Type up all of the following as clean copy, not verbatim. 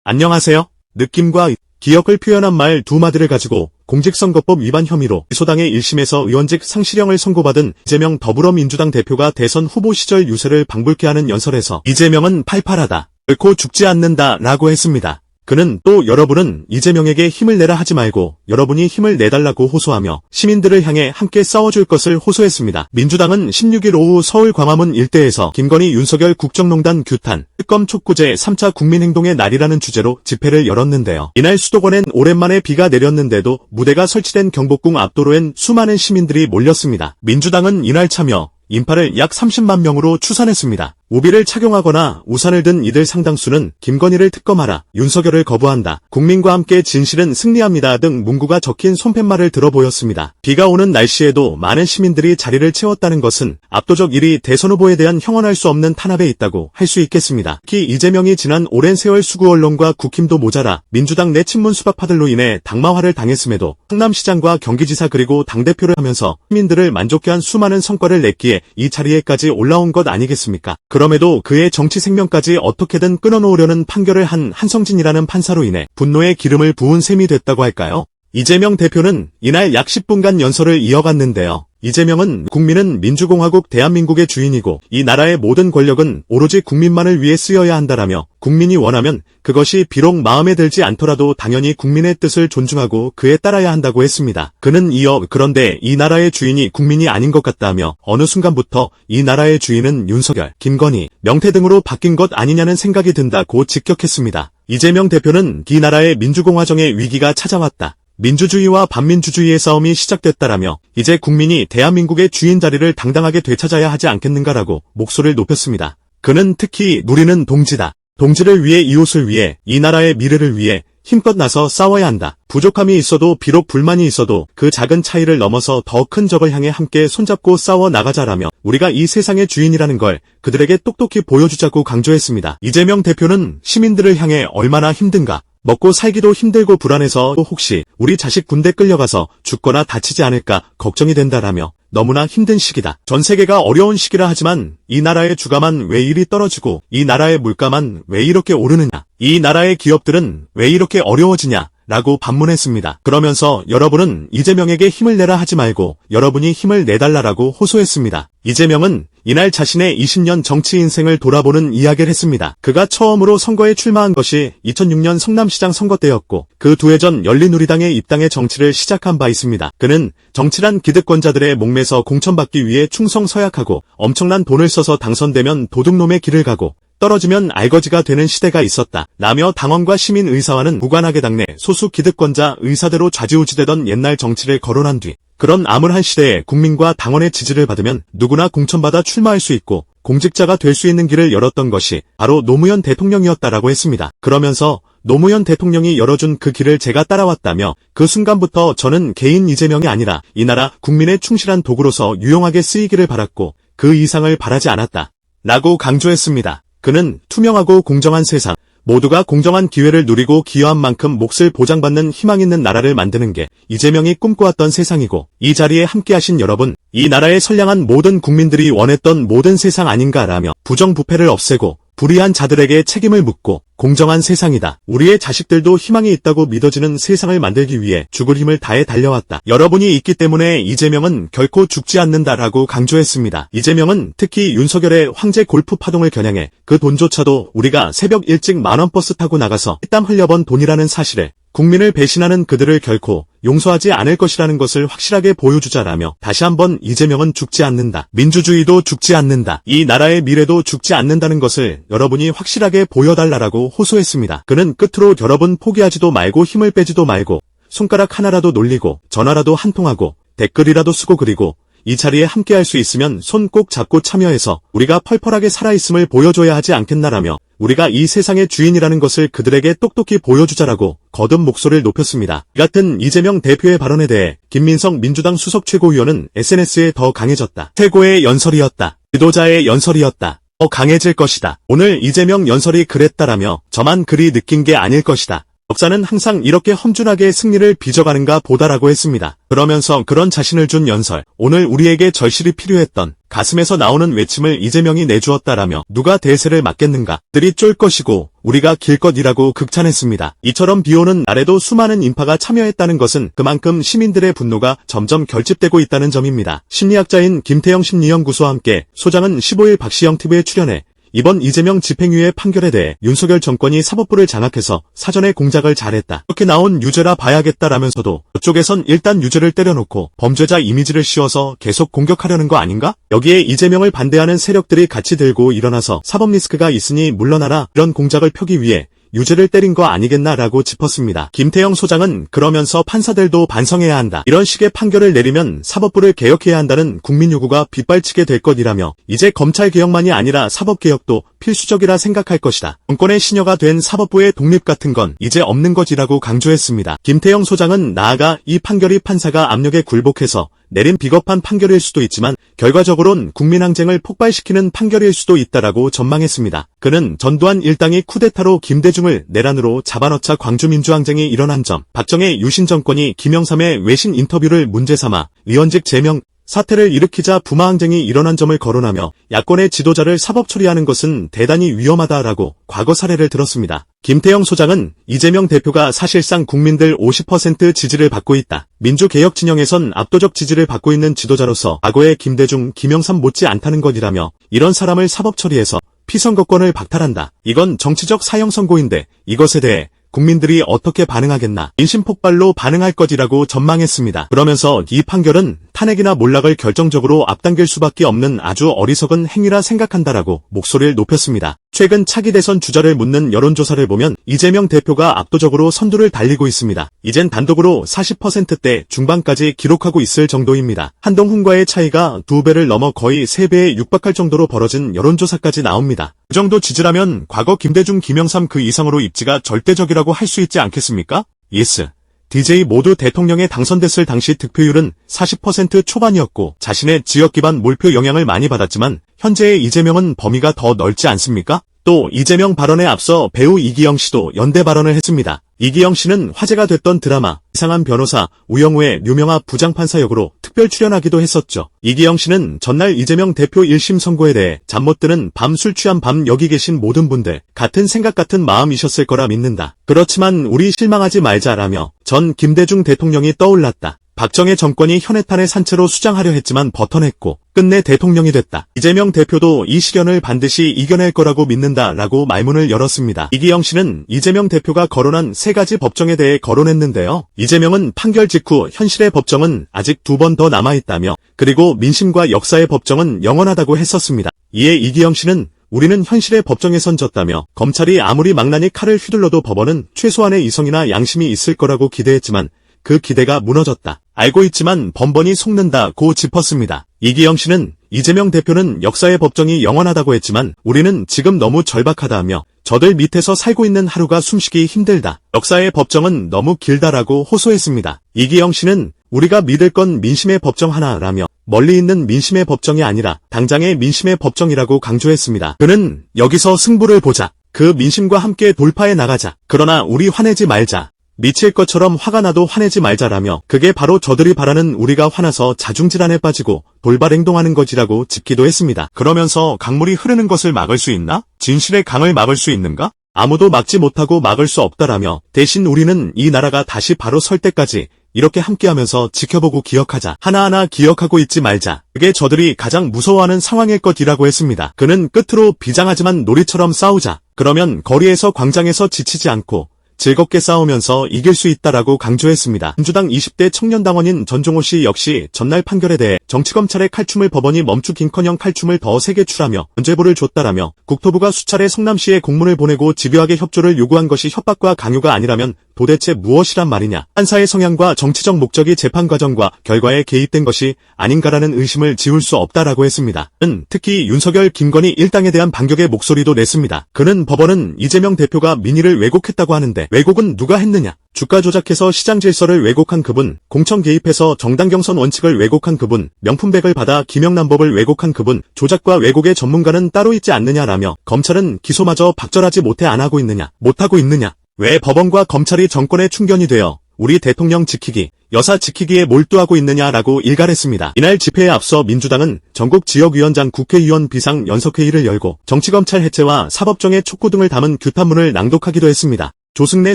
안녕하세요. 느낌과 기억을 표현한 말 두 마디를 가지고 공직선거법 위반 혐의로 기소당해 1심에서 의원직 상실형을 선고받은 이재명 더불어민주당 대표가 대선 후보 시절 유세를 방불케 하는 연설에서 이재명은 팔팔하다, 결코 죽지 않는다 라고 했습니다. 그는 또 여러분은 이재명에게 힘을 내라 하지 말고 여러분이 힘을 내달라고 호소하며 시민들을 향해 함께 싸워줄 것을 호소했습니다. 민주당은 16일 오후 서울 광화문 일대에서 김건희 윤석열 국정농단 규탄, 특검 촉구제 3차 국민행동의 날이라는 주제로 집회를 열었는데요. 이날 수도권엔 오랜만에 비가 내렸는데도 무대가 설치된 경복궁 앞도로엔 수많은 시민들이 몰렸습니다. 민주당은 이날 참여 인파를 약 30만 명으로 추산했습니다. 우비를 착용하거나 우산을 든 이들 상당수는 김건희를 특검하라, 윤석열을 거부한다, 국민과 함께 진실은 승리합니다 등 문구가 적힌 손팻말을 들어 보였습니다. 비가 오는 날씨에도 많은 시민들이 자리를 채웠다는 것은 압도적 1위 대선 후보에 대한 형언할 수 없는 탄압에 있다고 할 수 있겠습니다. 특히 이재명이 지난 오랜 세월 수구 언론과 국힘도 모자라 민주당 내 친문 수박파들로 인해 당마화를 당했음에도 성남시장과 경기지사 그리고 당대표를 하면서 시민들을 만족케 한 수많은 성과를 냈기에 이 자리에까지 올라온 것 아니겠습니까? 그럼에도 그의 정치 생명까지 어떻게든 끊어놓으려는 판결을 한 한성진이라는 판사로 인해 분노의 기름을 부은 셈이 됐다고 할까요? 이재명 대표는 이날 약 10분간 연설을 이어갔는데요. 이재명은 국민은 민주공화국 대한민국의 주인이고 이 나라의 모든 권력은 오로지 국민만을 위해 쓰여야 한다라며 국민이 원하면 그것이 비록 마음에 들지 않더라도 당연히 국민의 뜻을 존중하고 그에 따라야 한다고 했습니다. 그는 이어 그런데 이 나라의 주인이 국민이 아닌 것 같다며 어느 순간부터 이 나라의 주인은 윤석열, 김건희, 명태 등으로 바뀐 것 아니냐는 생각이 든다고 직격했습니다. 이재명 대표는 이 나라의 민주공화정의 위기가 찾아왔다, 민주주의와 반민주주의의 싸움이 시작됐다라며 이제 국민이 대한민국의 주인 자리를 당당하게 되찾아야 하지 않겠는가라고 목소리를 높였습니다. 그는 특히 누리는 동지다, 동지를 위해 이웃을 위해 이 나라의 미래를 위해 힘껏 나서 싸워야 한다. 부족함이 있어도 비록 불만이 있어도 그 작은 차이를 넘어서 더 큰 적을 향해 함께 손잡고 싸워 나가자라며 우리가 이 세상의 주인이라는 걸 그들에게 똑똑히 보여주자고 강조했습니다. 이재명 대표는 시민들을 향해 얼마나 힘든가, 먹고 살기도 힘들고 불안해서 혹시 우리 자식 군대 끌려가서 죽거나 다치지 않을까 걱정이 된다라며 너무나 힘든 시기다, 전 세계가 어려운 시기라 하지만 이 나라의 주가만 왜 이리 떨어지고 이 나라의 물가만 왜 이렇게 오르느냐, 이 나라의 기업들은 왜 이렇게 어려워지냐 라고 반문했습니다. 그러면서 여러분은 이재명에게 힘을 내라 하지 말고 여러분이 힘을 내달라라고 호소했습니다. 이재명은 이날 자신의 20년 정치 인생을 돌아보는 이야기를 했습니다. 그가 처음으로 선거에 출마한 것이 2006년 성남시장 선거 때였고 그 두 해 전 열린우리당에 입당해 정치를 시작한 바 있습니다. 그는 정치란 기득권자들의 목매서 공천받기 위해 충성서약하고 엄청난 돈을 써서 당선되면 도둑놈의 길을 가고 떨어지면 알거지가 되는 시대가 있었다 라며 당원과 시민 의사와는 무관하게 당내 소수 기득권자 의사대로 좌지우지되던 옛날 정치를 거론한 뒤 그런 암울한 시대에 국민과 당원의 지지를 받으면 누구나 공천받아 출마할 수 있고 공직자가 될 수 있는 길을 열었던 것이 바로 노무현 대통령이었다라고 했습니다. 그러면서 노무현 대통령이 열어준 그 길을 제가 따라왔다며 그 순간부터 저는 개인 이재명이 아니라 이 나라 국민의 충실한 도구로서 유용하게 쓰이기를 바랐고 그 이상을 바라지 않았다 라고 강조했습니다. 그는 투명하고 공정한 세상, 모두가 공정한 기회를 누리고 기여한 만큼 몫을 보장받는 희망 있는 나라를 만드는 게 이재명이 꿈꿔왔던 세상이고 이 자리에 함께하신 여러분, 이 나라의 선량한 모든 국민들이 원했던 모든 세상 아닌가라며 부정부패를 없애고 불의한 자들에게 책임을 묻고 공정한 세상이다, 우리의 자식들도 희망이 있다고 믿어지는 세상을 만들기 위해 죽을 힘을 다해 달려왔다, 여러분이 있기 때문에 이재명은 결코 죽지 않는다라고 강조했습니다. 이재명은 특히 윤석열의 황제 골프 파동을 겨냥해 그 돈조차도 우리가 새벽 일찍 만원 버스 타고 나가서 땀 흘려번 돈이라는 사실에 국민을 배신하는 그들을 결코 용서하지 않을 것이라는 것을 확실하게 보여주자라며 다시 한번 이재명은 죽지 않는다, 민주주의도 죽지 않는다, 이 나라의 미래도 죽지 않는다는 것을 여러분이 확실하게 보여달라라고 호소했습니다. 그는 끝으로 여러분 포기하지도 말고 힘을 빼지도 말고 손가락 하나라도 놀리고 전화라도 한 통하고 댓글이라도 쓰고 그리고 이 자리에 함께할 수 있으면 손 꼭 잡고 참여해서 우리가 펄펄하게 살아있음을 보여줘야 하지 않겠나라며 우리가 이 세상의 주인이라는 것을 그들에게 똑똑히 보여주자라고 거듭 목소리를 높였습니다. 이 같은 이재명 대표의 발언에 대해 김민석 민주당 수석 최고위원은 SNS에 더 강해졌다, 최고의 연설이었다, 지도자의 연설이었다, 더 강해질 것이다, 오늘 이재명 연설이 그랬다라며 저만 그리 느낀 게 아닐 것이다, 역사는 항상 이렇게 험준하게 승리를 빚어가는가 보다라고 했습니다. 그러면서 그런 자신을 준 연설, 오늘 우리에게 절실히 필요했던 가슴에서 나오는 외침을 이재명이 내주었다라며 누가 대세를 맡겠는가? 들이 쫄 것이고 우리가 길 것이라고 극찬했습니다. 이처럼 비오는 날에도 수많은 인파가 참여했다는 것은 그만큼 시민들의 분노가 점점 결집되고 있다는 점입니다. 심리학자인 김태형 심리연구소와 함께 소장은 15일 박시영 TV에 출연해 이번 이재명 집행유예 판결에 대해 윤석열 정권이 사법부를 장악해서 사전에 공작을 잘했다. 이렇게 나온 유죄라 봐야겠다라면서도 이쪽에선 일단 유죄를 때려놓고 범죄자 이미지를 씌워서 계속 공격하려는 거 아닌가? 여기에 이재명을 반대하는 세력들이 같이 들고 일어나서 사법 리스크가 있으니 물러나라 이런 공작을 펴기 위해 유죄를 때린 거 아니겠나라고 짚었습니다. 김태형 소장은 그러면서 판사들도 반성해야 한다. 이런 식의 판결을 내리면 사법부를 개혁해야 한다는 국민 요구가 빗발치게 될 것이라며 이제 검찰 개혁만이 아니라 사법 개혁도 필수적이라 생각할 것이다. 정권의 신여가 된 사법부의 독립 같은 건 이제 없는 것이라고 강조했습니다. 김태형 소장은 나아가 이 판결이 판사가 압력에 굴복해서 내린 비겁한 판결일 수도 있지만 결과적으론 국민항쟁을 폭발시키는 판결일 수도 있다라고 전망했습니다. 그는 전두환 일당이 쿠데타로 김대중을 내란으로 잡아넣자 광주민주항쟁이 일어난 점, 박정희 유신 정권이 김영삼의 외신 인터뷰를 문제삼아 의원직 제명 사태를 일으키자 부마항쟁이 일어난 점을 거론하며 야권의 지도자를 사법 처리하는 것은 대단히 위험하다라고 과거 사례를 들었습니다. 김태형 소장은 이재명 대표가 사실상 국민들 50% 지지를 받고 있다. 민주개혁 진영에선 압도적 지지를 받고 있는 지도자로서 과거의 김대중, 김영삼 못지 않다는 것이라며 이런 사람을 사법 처리해서 피선거권을 박탈한다. 이건 정치적 사형 선고인데 이것에 대해 국민들이 어떻게 반응하겠나? 민심 폭발로 반응할 것이라고 전망했습니다. 그러면서 이 판결은 탄핵이나 몰락을 결정적으로 앞당길 수밖에 없는 아주 어리석은 행위라 생각한다라고 목소리를 높였습니다. 최근 차기 대선 주자를 묻는 여론조사를 보면 이재명 대표가 압도적으로 선두를 달리고 있습니다. 이젠 단독으로 40%대 중반까지 기록하고 있을 정도입니다. 한동훈과의 차이가 2배를 넘어 거의 3배에 육박할 정도로 벌어진 여론조사까지 나옵니다. 그 정도 지지라면 과거 김대중, 김영삼 그 이상으로 입지가 절대적이라고 할 수 있지 않겠습니까? 예스. DJ 모두 대통령에 당선됐을 당시 득표율은 40% 초반이었고 자신의 지역 기반 몰표 영향을 많이 받았지만 현재의 이재명은 범위가 더 넓지 않습니까? 또 이재명 발언에 앞서 배우 이기영 씨도 연대 발언을 했습니다. 이기영 씨는 화제가 됐던 드라마 이상한 변호사 우영우의 류명아 부장판사 역으로 특별 출연하기도 했었죠. 이기영 씨는 전날 이재명 대표 1심 선고에 대해 잠 못 드는 밤 술 취한 밤 여기 계신 모든 분들 같은 생각 같은 마음이셨을 거라 믿는다. 그렇지만 우리 실망하지 말자라며 전 김대중 대통령이 떠올랐다. 박정희 정권이 현해탄을 산채로 수장하려 했지만 버텨냈고 끝내 대통령이 됐다. 이재명 대표도 이 시련을 반드시 이겨낼 거라고 믿는다라고 말문을 열었습니다. 이기영 씨는 이재명 대표가 거론한 3가지 법정에 대해 거론했는데요. 이재명은 판결 직후 현실의 법정은 아직 2번 더 남아있다며 그리고 민심과 역사의 법정은 영원하다고 했었습니다. 이에 이기영 씨는 우리는 현실의 법정에 선 졌다며 검찰이 아무리 망나니 칼을 휘둘러도 법원은 최소한의 이성이나 양심이 있을 거라고 기대했지만 그 기대가 무너졌다. 알고 있지만 번번이 속는다고 짚었습니다. 이기영 씨는 이재명 대표는 역사의 법정이 영원하다고 했지만 우리는 지금 너무 절박하다며 저들 밑에서 살고 있는 하루가 숨쉬기 힘들다. 역사의 법정은 너무 길다라고 호소했습니다. 이기영 씨는 우리가 믿을 건 민심의 법정 하나라며 멀리 있는 민심의 법정이 아니라 당장의 민심의 법정이라고 강조했습니다. 그는 여기서 승부를 보자. 그 민심과 함께 돌파해 나가자. 그러나 우리 화내지 말자. 미칠 것처럼 화가 나도 화내지 말자라며 그게 바로 저들이 바라는 우리가 화나서 자중질환에 빠지고 돌발 행동하는 것이라고 짚기도 했습니다. 그러면서 강물이 흐르는 것을 막을 수 있나? 진실의 강을 막을 수 있는가? 아무도 막지 못하고 막을 수 없다라며 대신 우리는 이 나라가 다시 바로 설 때까지 이렇게 함께하면서 지켜보고 기억하자. 하나하나 기억하고 있지 말자. 그게 저들이 가장 무서워하는 상황일 것이라고 했습니다. 그는 끝으로 비장하지만 놀이처럼 싸우자. 그러면 거리에서 광장에서 지치지 않고 즐겁게 싸우면서 이길 수 있다라고 강조했습니다. 민주당 20대 청년당원인 전종호 씨 역시 전날 판결에 대해 정치검찰의 칼춤을 법원이 멈추긴커녕 칼춤을 더 세게 추라며 면죄부를 줬다라며 국토부가 수차례 성남시에 공문을 보내고 집요하게 협조를 요구한 것이 협박과 강요가 아니라면 도대체 무엇이란 말이냐. 판사의 성향과 정치적 목적이 재판 과정과 결과에 개입된 것이 아닌가라는 의심을 지울 수 없다라고 했습니다. 특히 윤석열, 김건희 일당에 대한 반격의 목소리도 냈습니다. 그는 법원은 이재명 대표가 민의를 왜곡했다고 하는데 왜곡은 누가 했느냐. 주가 조작해서 시장 질서를 왜곡한 그분, 공천 개입해서 정당 경선 원칙을 왜곡한 그분, 명품백을 받아 김영란법을 왜곡한 그분, 조작과 왜곡의 전문가는 따로 있지 않느냐라며 검찰은 기소마저 박절하지 못해 안 하고 있느냐, 못하고 있느냐. 왜 법원과 검찰이 정권의 충견이 되어 우리 대통령 지키기, 여사 지키기에 몰두하고 있느냐라고 일갈했습니다. 이날 집회에 앞서 민주당은 전국 지역위원장 국회의원 비상 연석회의를 열고 정치검찰 해체와 사법정의 촉구 등을 담은 규탄문을 낭독하기도 했습니다. 조승래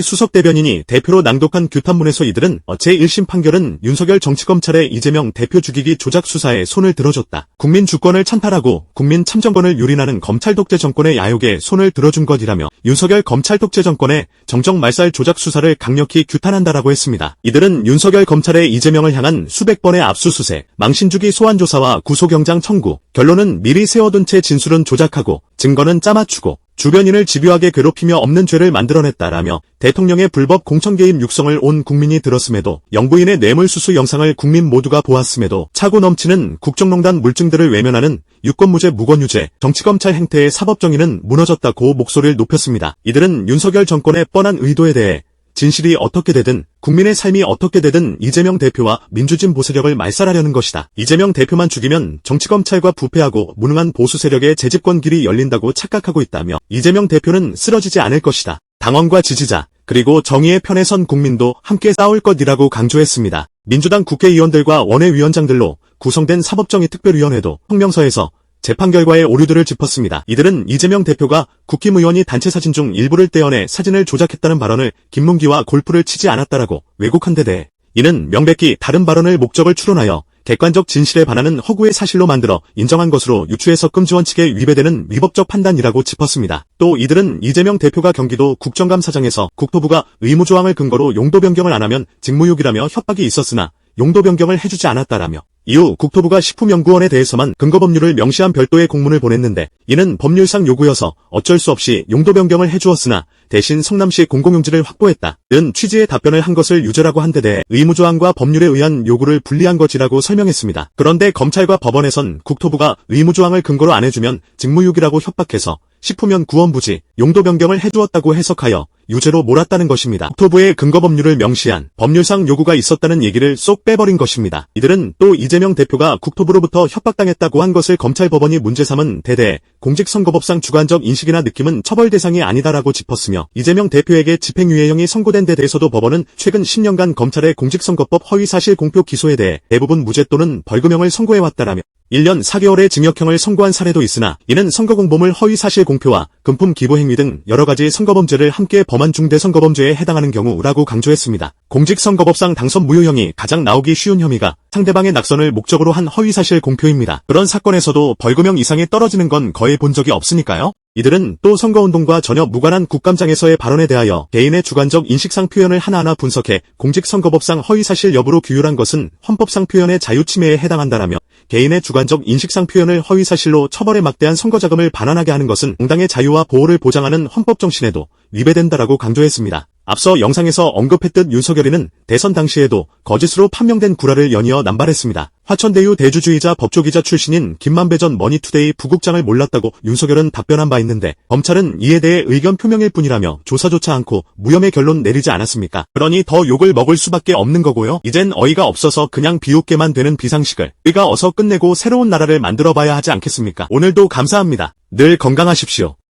수석 대변인이 대표로 낭독한 규탄문에서 이들은 제1심 판결은 윤석열 정치검찰의 이재명 대표 죽이기 조작 수사에 손을 들어줬다. 국민 주권을 찬탈하고 국민 참정권을 유린하는 검찰 독재 정권의 야욕에 손을 들어준 것이라며 윤석열 검찰 독재 정권의 정정말살 조작 수사를 강력히 규탄한다라고 했습니다. 이들은 윤석열 검찰의 이재명을 향한 수백 번의 압수수색, 망신주기 소환조사와 구속영장 청구, 결론은 미리 세워둔 채 진술은 조작하고 증거는 짜맞추고 주변인을 집요하게 괴롭히며 없는 죄를 만들어냈다라며 대통령의 불법 공천 개입 육성을 온 국민이 들었음에도 영부인의 뇌물수수 영상을 국민 모두가 보았음에도 차고 넘치는 국정농단 물증들을 외면하는 유권무죄 무권유죄 정치검찰 행태의 사법정의는 무너졌다고 목소리를 높였습니다. 이들은 윤석열 정권의 뻔한 의도에 대해 진실이 어떻게 되든 국민의 삶이 어떻게 되든 이재명 대표와 민주진 보세력을 말살하려는 것이다. 이재명 대표만 죽이면 정치검찰과 부패하고 무능한 보수 세력의 재집권 길이 열린다고 착각하고 있다며 이재명 대표는 쓰러지지 않을 것이다. 당원과 지지자 그리고 정의의 편에 선 국민도 함께 싸울 것이라고 강조했습니다. 민주당 국회의원들과 원외위원장들로 구성된 사법정의특별위원회도 성명서에서 재판 결과의 오류들을 짚었습니다. 이들은 이재명 대표가 국힘의원이 단체 사진 중 일부를 떼어내 사진을 조작했다는 발언을 김문기와 골프를 치지 않았다라고 왜곡한 데 대해 이는 명백히 다른 발언을 목적을 추론하여 객관적 진실에 반하는 허구의 사실로 만들어 인정한 것으로 유추해서 금지원칙에 위배되는 위법적 판단이라고 짚었습니다. 또 이들은 이재명 대표가 경기도 국정감사장에서 국토부가 의무조항을 근거로 용도 변경을 안 하면 직무유기라며 협박이 있었으나 용도 변경을 해주지 않았다라며 이후 국토부가 식품연구원에 대해서만 근거법률을 명시한 별도의 공문을 보냈는데 이는 법률상 요구여서 어쩔 수 없이 용도 변경을 해주었으나 대신 성남시 공공용지를 확보했다. 는 취지의 답변을 한 것을 유죄라고 한 데 대해 의무조항과 법률에 의한 요구를 분리한 것이라고 설명했습니다. 그런데 검찰과 법원에선 국토부가 의무조항을 근거로 안 해주면 직무유기라고 협박해서 식품연구원 부지 용도 변경을 해주었다고 해석하여 유죄로 몰았다는 것입니다. 국토부의 근거법률을 명시한 법률상 요구가 있었다는 얘기를 쏙 빼버린 것입니다. 이들은 또 이재명 대표가 국토부로부터 협박당했다고 한 것을 검찰 법원이 문제 삼은 데 대해 공직선거법상 주관적 인식이나 느낌은 처벌 대상이 아니다라고 짚었으며 이재명 대표에게 집행유예형이 선고된 데 대해서도 법원은 최근 10년간 검찰의 공직선거법 허위사실 공표 기소에 대해 대부분 무죄 또는 벌금형을 선고해왔다라며 1년 4개월의 징역형을 선고한 사례도 있으나 이는 선거공보물 허위사실 공표와 금품 기부 행위 등 여러가지 선거범죄를 함께 범한 중대선거범죄에 해당하는 경우라고 강조했습니다. 공직선거법상 당선 무효형이 가장 나오기 쉬운 혐의가 상대방의 낙선을 목적으로 한 허위사실 공표입니다. 그런 사건에서도 벌금형 이상이 떨어지는 건 거의 본 적이 없으니까요. 이들은 또 선거운동과 전혀 무관한 국감장에서의 발언에 대하여 개인의 주관적 인식상 표현을 하나하나 분석해 공직선거법상 허위사실 여부로 규율한 것은 헌법상 표현의 자유침해에 해당한다라며 개인의 주관적 인식상 표현을 허위사실로 처벌에 막대한 선거자금을 반환하게 하는 것은 정당의 자유와 보호를 보장하는 헌법 정신에도 위배된다라고 강조했습니다. 앞서 영상에서 언급했듯 윤석열이는 대선 당시에도 거짓으로 판명된 구라를 연이어 남발했습니다. 화천대유 대주주이자 법조기자 출신인 김만배 전 머니투데이 부국장을 몰랐다고 윤석열은 답변한 바 있는데 검찰은 이에 대해 의견 표명일 뿐이라며 조사조차 않고 무혐의 결론 내리지 않았습니까? 그러니 더 욕을 먹을 수밖에 없는 거고요. 이젠 어이가 없어서 그냥 비웃게만 되는 비상식을 우리가 어서 끝내고 새로운 나라를 만들어봐야 하지 않겠습니까? 오늘도 감사합니다. 늘 건강하십시오.